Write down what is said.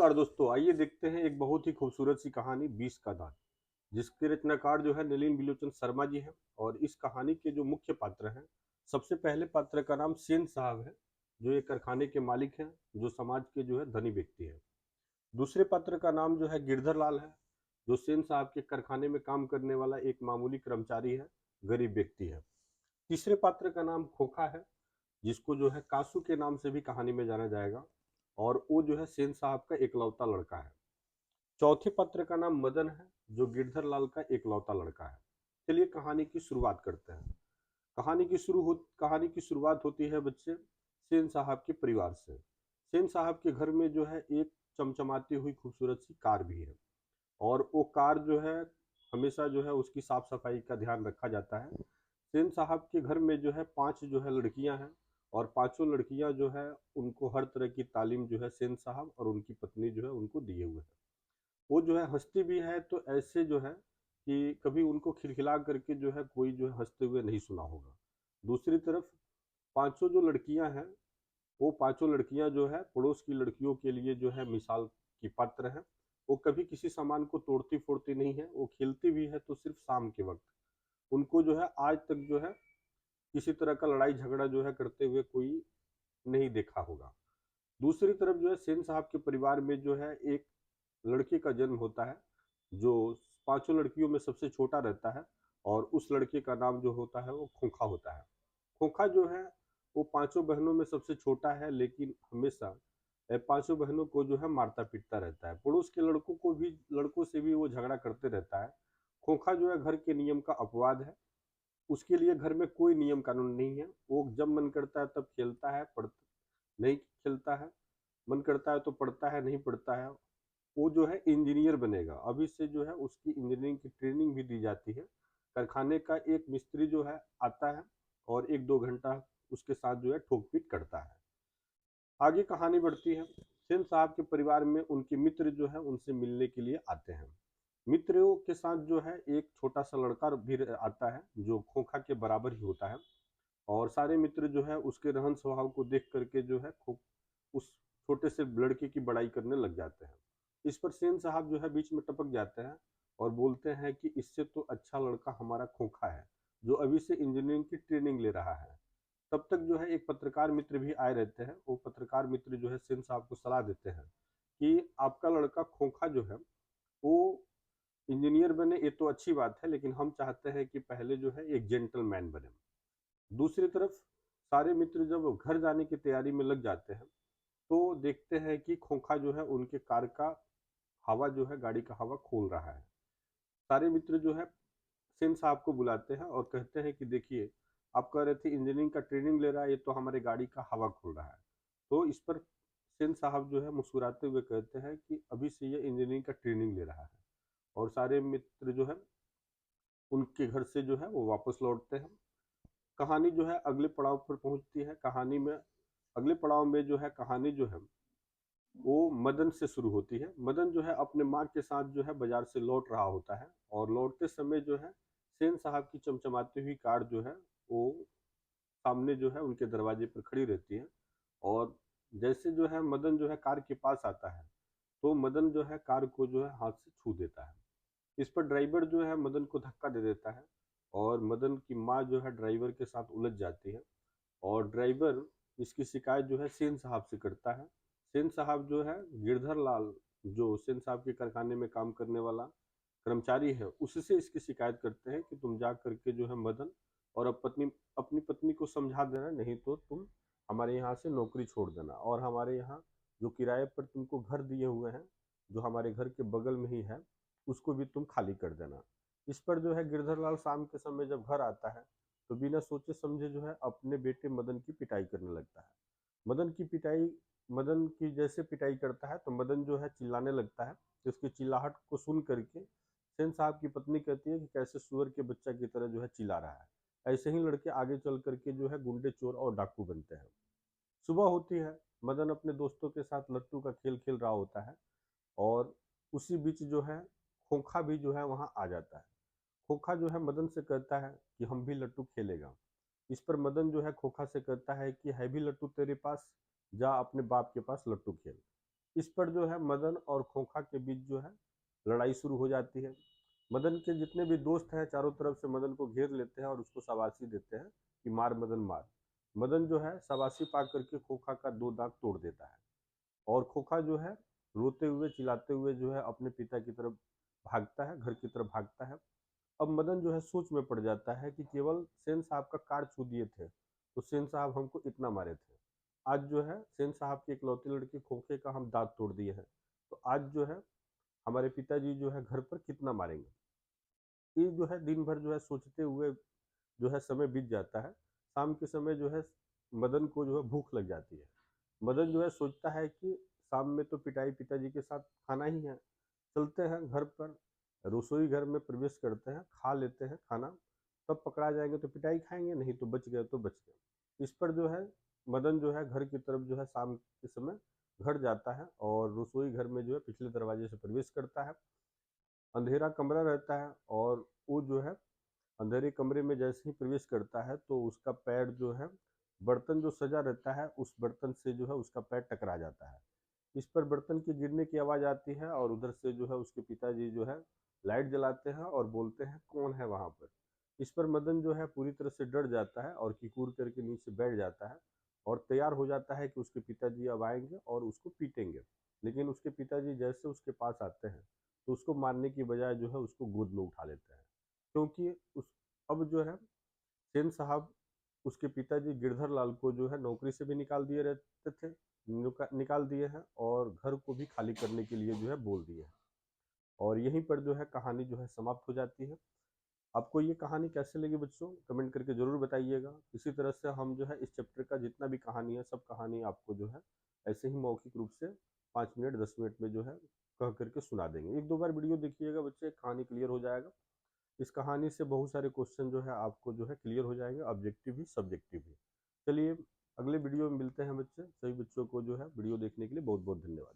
नमस्कार दोस्तों, आइए देखते हैं एक बहुत ही खूबसूरत सी कहानी 20 का दान, जिसके रचनाकार जो है नलिन बिलोचन शर्मा जी हैं। और इस कहानी के जो मुख्य पात्र हैं, सबसे पहले पात्र का नाम सेन साहब है, जो एक कारखाने के मालिक हैं, जो समाज के जो है धनी व्यक्ति हैं। दूसरे पात्र का नाम जो है गिरधर लाल है, जो सेन साहब के कारखाने में काम करने वाला एक मामूली कर्मचारी है, गरीब व्यक्ति है। तीसरे पात्र का नाम खोखा है, जिसको जो है कासू के नाम से भी कहानी में जाना जाएगा, और वो जो है सेन साहब का एकलौता लड़का है। चौथे पात्र का नाम मदन है, जो गिरधर लाल का एकलौता लड़का है। चलिए कहानी की शुरुआत करते हैं। कहानी की शुरुआत होती है बच्चे सेन साहब के परिवार से। सेन साहब के घर में जो है एक चमचमाती हुई खूबसूरत सी कार भी है, और वो कार जो है हमेशा जो है उसकी साफ सफाई का ध्यान रखा जाता है। सेन साहब के घर में जो है 5 जो है लड़कियां हैं, और पांचों लड़कियां जो है उनको हर तरह की तालीम जो है सेन साहब और उनकी पत्नी जो है उनको दिए हुए हैं। वो जो है हँसती भी है, तो ऐसे जो है कि कभी उनको खिलखिला करके जो है कोई जो है हँसते हुए नहीं सुना होगा। दूसरी तरफ पाँचों जो लड़कियाँ हैं, वो पाँचों लड़कियाँ जो है पड़ोस की लड़कियों के लिए जो है मिसाल की पात्र हैं। वो कभी किसी सामान को तोड़ती-फोड़ती नहीं है, वो खेलती भी है तो सिर्फ़ शाम के वक़्त। उनको जो है आज तक जो है किसी तरह का लड़ाई-झगड़ा जो है करते हुए कोई नहीं देखा होगा। दूसरी तरफ जो है सेन साहब के परिवार में जो है एक लड़के का जन्म होता है, जो पांचों लड़कियों में सबसे छोटा रहता है, और उस लड़के का नाम जो होता है वो खोखा होता है। खोखा जो है वो पांचों बहनों में सबसे छोटा है, लेकिन हमेशा पांचों बहनों को जो है मारता पीटता रहता है। पड़ोस के लड़कों से भी वो झगड़ा करते रहता है। खोखा जो है घर के नियम का अपवाद है। उसके लिए घर में कोई नियम कानून नहीं है। वो जब मन करता है तब खेलता है, पढ़ता नहीं खेलता है, मन करता है तो पढ़ता है, नहीं पढ़ता है। वो जो है इंजीनियर बनेगा। अभी से जो है उसकी इंजीनियरिंग की ट्रेनिंग भी दी जाती है। कारखाने का एक मिस्त्री जो है आता है, और 1-2 घंटा उसके साथ जो है ठोक-पीट करता है। आगे कहानी बढ़ती है। सेन साहब के परिवार में उनके मित्र जो है उनसे मिलने के लिए आते हैं। मित्रों के साथ जो है एक छोटा-सा लड़का भी आता है, जो खोखा के बराबर ही होता है। और सारे मित्र जो है उसके रहन स्वभाव को देख करके जो है उस छोटे से लड़के की बड़ाई करने लग जाते हैं। इस पर सेन साहब जो है बीच में टपक जाते हैं, और बोलते हैं कि इससे तो अच्छा लड़का हमारा खोखा है, जो अभी से इंजीनियरिंग की ट्रेनिंग ले रहा है। तब तक जो है एक पत्रकार मित्र भी आए रहते हैं। वो पत्रकार मित्र जो है सेन साहब को सलाह देते हैं कि आपका लड़का खोखा जो है वो इंजीनियर बने, ये तो अच्छी बात है, लेकिन हम चाहते हैं कि पहले जो है एक जेंटलमैन बने। दूसरी तरफ सारे मित्र जब घर जाने की तैयारी में लग जाते हैं, तो देखते हैं कि खोखा जो है उनके कार का हवा जो है गाड़ी का हवा खोल रहा है। सारे मित्र जो है सेन साहब को बुलाते हैं और कहते हैं कि देखिए, आप कह रहे थे इंजीनियरिंग का ट्रेनिंग ले रहा है, ये तो हमारे गाड़ी का हवा खोल रहा है। तो इस पर सेन साहब जो है मुस्कुराते हुए कहते हैं कि अभी से ये इंजीनियरिंग का ट्रेनिंग ले रहा है। और सारे मित्र जो है उनके घर से जो है वो वापस लौटते हैं। कहानी जो है अगले पड़ाव पर पहुंचती है। अगले पड़ाव में जो है कहानी जो है वो मदन से शुरू होती है। मदन जो है अपने माँ के साथ जो है बाजार से लौट रहा होता है, और लौटते समय जो है सेन साहब की चमचमाती हुई कार जो है वो सामने जो है उनके दरवाजे पर खड़ी रहती है। और जैसे जो है मदन जो है कार के पास आता है, तो मदन जो है कार को जो है हाथ से छू देता है। इस पर ड्राइवर जो है मदन को धक्का दे देता है, और मदन की माँ जो है ड्राइवर के साथ उलझ जाती है। और ड्राइवर इसकी शिकायत जो है सेन साहब से करता है। सेन साहब जो है गिरधर लाल, जो सेन साहब के कारखाने में काम करने वाला कर्मचारी है, उससे इसकी शिकायत करते हैं कि तुम जा करके जो है मदन और अपनी पत्नी को समझा देना, नहीं तो तुम हमारे यहाँ से नौकरी छोड़ देना, और हमारे यहाँ जो किराए पर तुमको घर दिए हुए हैं, जो हमारे घर के बगल में ही है, उसको भी तुम खाली कर देना। इस पर जो है गिरधर लाल शाम के समय जब घर आता है, तो बिना सोचे समझे जो है अपने बेटे मदन की पिटाई करने लगता है। मदन की पिटाई मदन की जैसे पिटाई करता है, तो मदन जो है चिल्लाने लगता है। तो उसकी चिल्लाहट को सुन करके सेन साहब की पत्नी कहती है कि कैसे सुअर के बच्चा की तरह जो है चिल्ला रहा है। ऐसे ही लड़के आगे चल करके जो है गुंडे, चोर और डाकू बनते हैं। सुबह होती है, मदन अपने दोस्तों के साथ लट्टू का खेल खेल रहा होता है, और उसी बीच जो है खोखा भी जो है वहाँ आ जाता है। खोखा जो है मदन से कहता है कि हम भी लट्टू खेलेगा। इस पर मदन जो है खोखा से कहता है कि है भी लट्टू तेरे पास, जा अपने बाप के पास लट्टू खेल। इस पर जो है मदन और खोखा के बीच जो है लड़ाई शुरू हो जाती है। मदन के जितने भी दोस्त हैं चारों तरफ से मदन को घेर लेते हैं और उसको शाबाशी देते हैं कि मार मदन मार। मदन जो है शाबाशी पा करके खोखा का 2 दांत तोड़ देता है और खोखा जो है रोते हुए चिल्लाते हुए जो है अपने पिता की तरफ भागता है, घर की तरफ भागता है। अब मदन जो है सोच में पड़ जाता है कि केवल सेन साहब का कार्ड छू दिए थे तो सेन साहब हमको इतना मारे थे, आज जो है सेन साहब के इकलौते लड़के खोखे का हम दांत तोड़ दिए हैं, तो आज जो है हमारे पिताजी जो है घर पर कितना मारेंगे। ये जो है दिन भर जो है सोचते हुए जो है समय बीत जाता है। शाम के समय जो है मदन को जो है भूख लग जाती है। मदन जो है सोचता है कि शाम में तो पिटाई पिताजी के साथ खाना ही है, चलते हैं घर पर। रसोई घर में प्रवेश करते हैं, खा लेते हैं खाना, तब पकड़ा जाएंगे तो पिटाई खाएंगे, नहीं तो बच गए तो बच गए। इस पर जो है मदन जो है घर की तरफ जो है शाम के समय घर जाता है और रसोई घर में जो है पिछले दरवाजे से प्रवेश करता है। अंधेरा कमरा रहता है और वो जो है अंधेरे कमरे में जैसे ही प्रवेश करता है तो उसका पैर जो है बर्तन जो सजा रहता है उस बर्तन से जो है उसका पैर टकरा जाता है। इस पर बर्तन के गिरने की आवाज़ आती है और उधर से जो है उसके पिताजी जो है लाइट जलाते हैं और बोलते हैं कौन है वहाँ पर। इस पर मदन जो है पूरी तरह से डर जाता है और किकुर करके नीचे बैठ जाता है और तैयार हो जाता है कि उसके पिताजी अब आएंगे और उसको पीटेंगे। लेकिन उसके पिताजी जैसे उसके पास आते हैं तो उसको मारने की बजाय जो है उसको गोद में उठा लेते हैं, क्योंकि उस अब जो है सेन साहब उसके पिताजी गिरधर लाल को जो है नौकरी से भी निकाल दिए रहते थे, निकाल दिए हैं और घर को भी खाली करने के लिए जो है बोल दिए हैं। और यहीं पर जो है कहानी जो है समाप्त हो जाती है। आपको ये कहानी कैसे लगी बच्चों, कमेंट करके ज़रूर बताइएगा। इसी तरह से हम जो है इस चैप्टर का जितना भी कहानी है सब कहानी आपको जो है ऐसे ही मौखिक रूप से 5 मिनट 10 मिनट में जो है कह करके सुना देंगे। एक दो बार वीडियो देखिएगा बच्चे, कहानी क्लियर हो जाएगा। इस कहानी से बहुत सारे क्वेश्चन जो है आपको जो है क्लियर हो जाएंगे, ऑब्जेक्टिव भी सब्जेक्टिव भी। चलिए अगले वीडियो में मिलते हैं बच्चे। सभी बच्चों को जो है वीडियो देखने के लिए बहुत बहुत धन्यवाद।